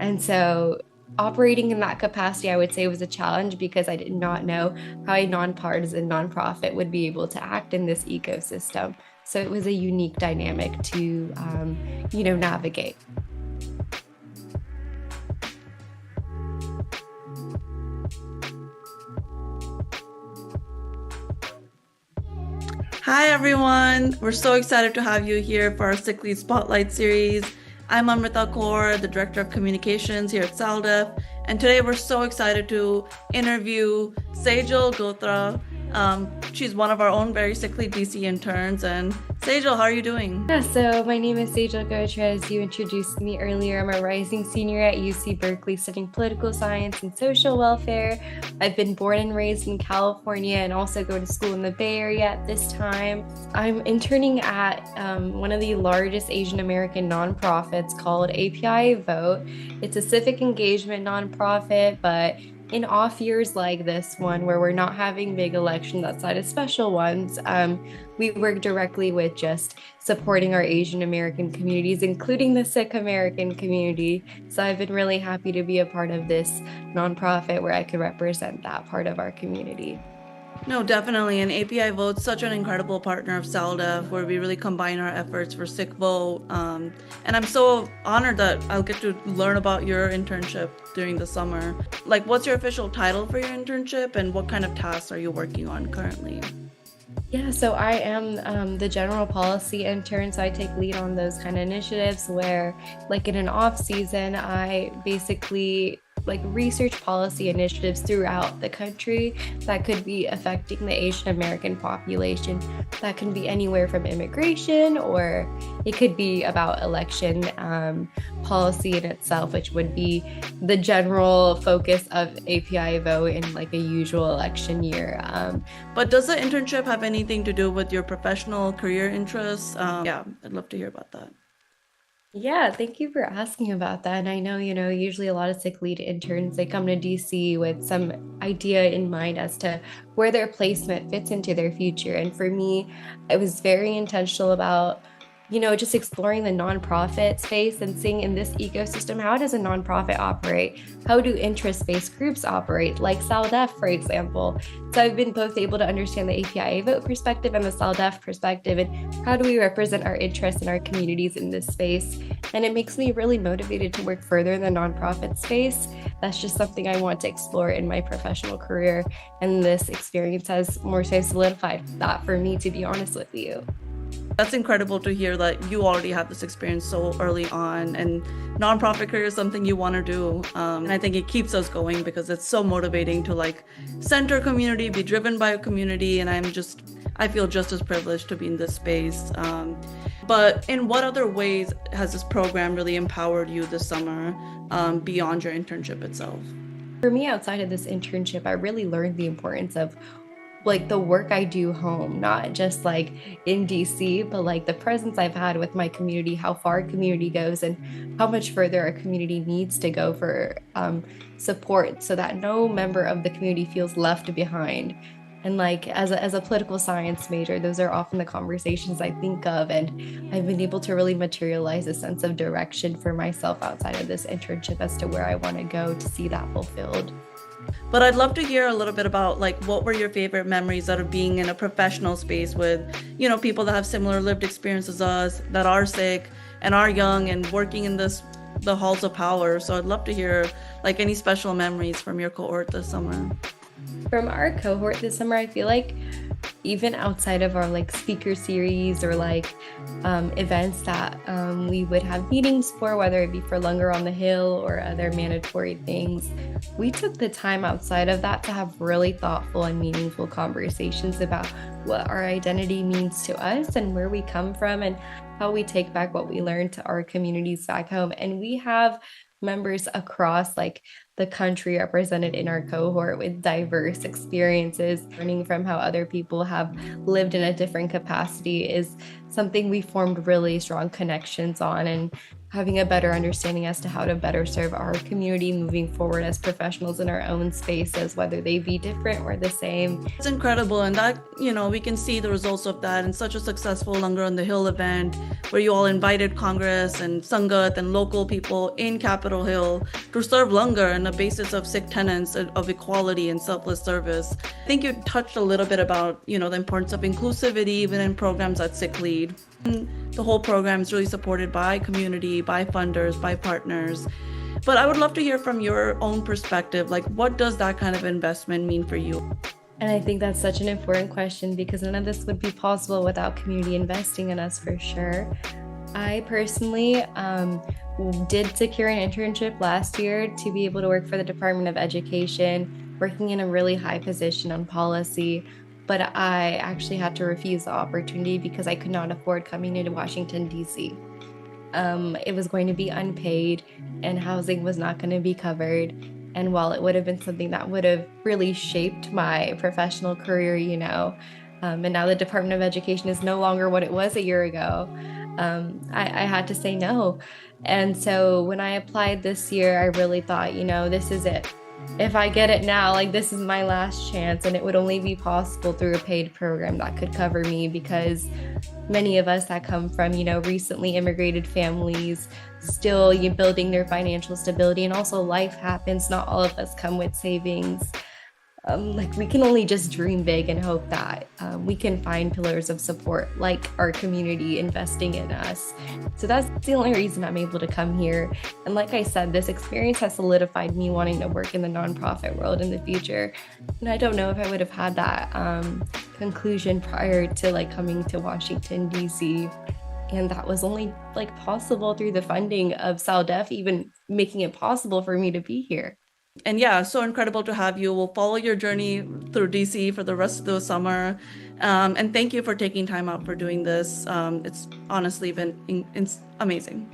And so operating in that capacity, I would say, was a challenge because I did not know how a nonpartisan nonprofit would be able to act in this ecosystem. So it was a unique dynamic to, navigate. Hi, everyone. We're so excited to have you here for our SikhLEAD Spotlight series. I'm Amrita Kaur, the Director of Communications here at SaLDef, and today we're so excited to interview Sejal Gotra. She's one of our own very SikhLEAD DC interns. And Sejal, how are you doing? Yeah, so my name is Sejal Gotra. As you introduced me earlier, I'm a rising senior at UC Berkeley studying political science and social welfare. I've been born and raised in California and also go to school in the Bay Area at this time. I'm interning at one of the largest Asian American nonprofits called API Vote. It's a civic engagement nonprofit, but in off years like this one, where we're not having big elections outside of special ones, we work directly with just supporting our Asian American communities, including the Sikh American community. So I've been really happy to be a part of this nonprofit where I could represent that part of our community. No, definitely. And API Vote's such an incredible partner of SaLDef, where we really combine our efforts for Sikh Vote. And I'm so honored that I'll get to learn about your internship during the summer. Like, what's your official title for your internship, and what kind of tasks are you working on currently? Yeah, so I am the general policy intern. So I take lead on those kind of initiatives where, like in an off season, I basically research policy initiatives throughout the country that could be affecting the Asian American population. That can be anywhere from immigration, or it could be about election policy in itself, which would be the general focus of API Vote in like a usual election year. But does the internship have anything to do with your professional career interests? Yeah, I'd love to hear about that. Yeah, thank you for asking about that. And I know, usually a lot of SikhLEAD interns, they come to DC with some idea in mind as to where their placement fits into their future. And for me, I was very intentional about, just exploring the nonprofit space and seeing in this ecosystem, how does a nonprofit operate? How do interest-based groups operate, like SaLDef, for example? So I've been both able to understand the API Vote perspective and the SaLDef perspective, and how do we represent our interests and our communities in this space? And it makes me really motivated to work further in the nonprofit space. That's just something I want to explore in my professional career. And this experience has more so solidified that for me, to be honest with you. That's incredible to hear that you already have this experience so early on, and nonprofit career is something you want to do. And I think it keeps us going because it's so motivating to center community, be driven by a community. And I feel just as privileged to be in this space. But in what other ways has this program really empowered you this summer, beyond your internship itself? For me, outside of this internship, I really learned the importance of the work I do home, not just in DC, but the presence I've had with my community, how far a community goes and how much further a community needs to go for support, so that no member of the community feels left behind. And as a political science major, those are often the conversations I think of, and I've been able to really materialize a sense of direction for myself outside of this internship as to where I want to go to see that fulfilled. But I'd love to hear a little bit about what were your favorite memories out of being in a professional space with, people that have similar lived experiences as us, that are Sikh and are young and working in the halls of power. So I'd love to hear any special memories from your cohort this summer. From our cohort this summer, I feel like even outside of our speaker series or events that we would have meetings for, whether it be for Longer on the Hill or other mandatory things, we took the time outside of that to have really thoughtful and meaningful conversations about what our identity means to us and where we come from and how we take back what we learned to our communities back home. And we have members across the country represented in our cohort with diverse experiences. Learning from how other people have lived in a different capacity is something we formed really strong connections on, and having a better understanding as to how to better serve our community moving forward as professionals in our own spaces, whether they be different or the same. It's incredible. And that, we can see the results of that in such a successful Langar on the Hill event where you all invited Congress and Sangat and local people in Capitol Hill to serve Langar on the basis of Sikh tenets of equality and selfless service. I think you touched a little bit about, the importance of inclusivity within programs at SikhLEAD. The whole program is really supported by community, by funders, by partners. But I would love to hear from your own perspective, like what does that kind of investment mean for you? And I think that's such an important question because none of this would be possible without community investing in us for sure. I personally did secure an internship last year to be able to work for the Department of Education, working in a really high position on policy. But I actually had to refuse the opportunity because I could not afford coming into Washington, D.C. It was going to be unpaid and housing was not going to be covered. And while it would have been something that would have really shaped my professional career, and now the Department of Education is no longer what it was a year ago, I had to say no. And so when I applied this year, I really thought, this is it. If I get it now, this is my last chance, and it would only be possible through a paid program that could cover me because many of us that come from, recently immigrated families, still building their financial stability, and also life happens. Not all of us come with savings. We can only just dream big and hope that we can find pillars of support like our community investing in us. So that's the only reason I'm able to come here. And like I said, this experience has solidified me wanting to work in the nonprofit world in the future. And I don't know if I would have had that conclusion prior to coming to Washington, D.C. And that was only possible through the funding of SALDEF, even making it possible for me to be here. And yeah, so incredible to have you. We'll follow your journey through DC for the rest of the summer. And thank you for taking time out for doing this. It's honestly been amazing.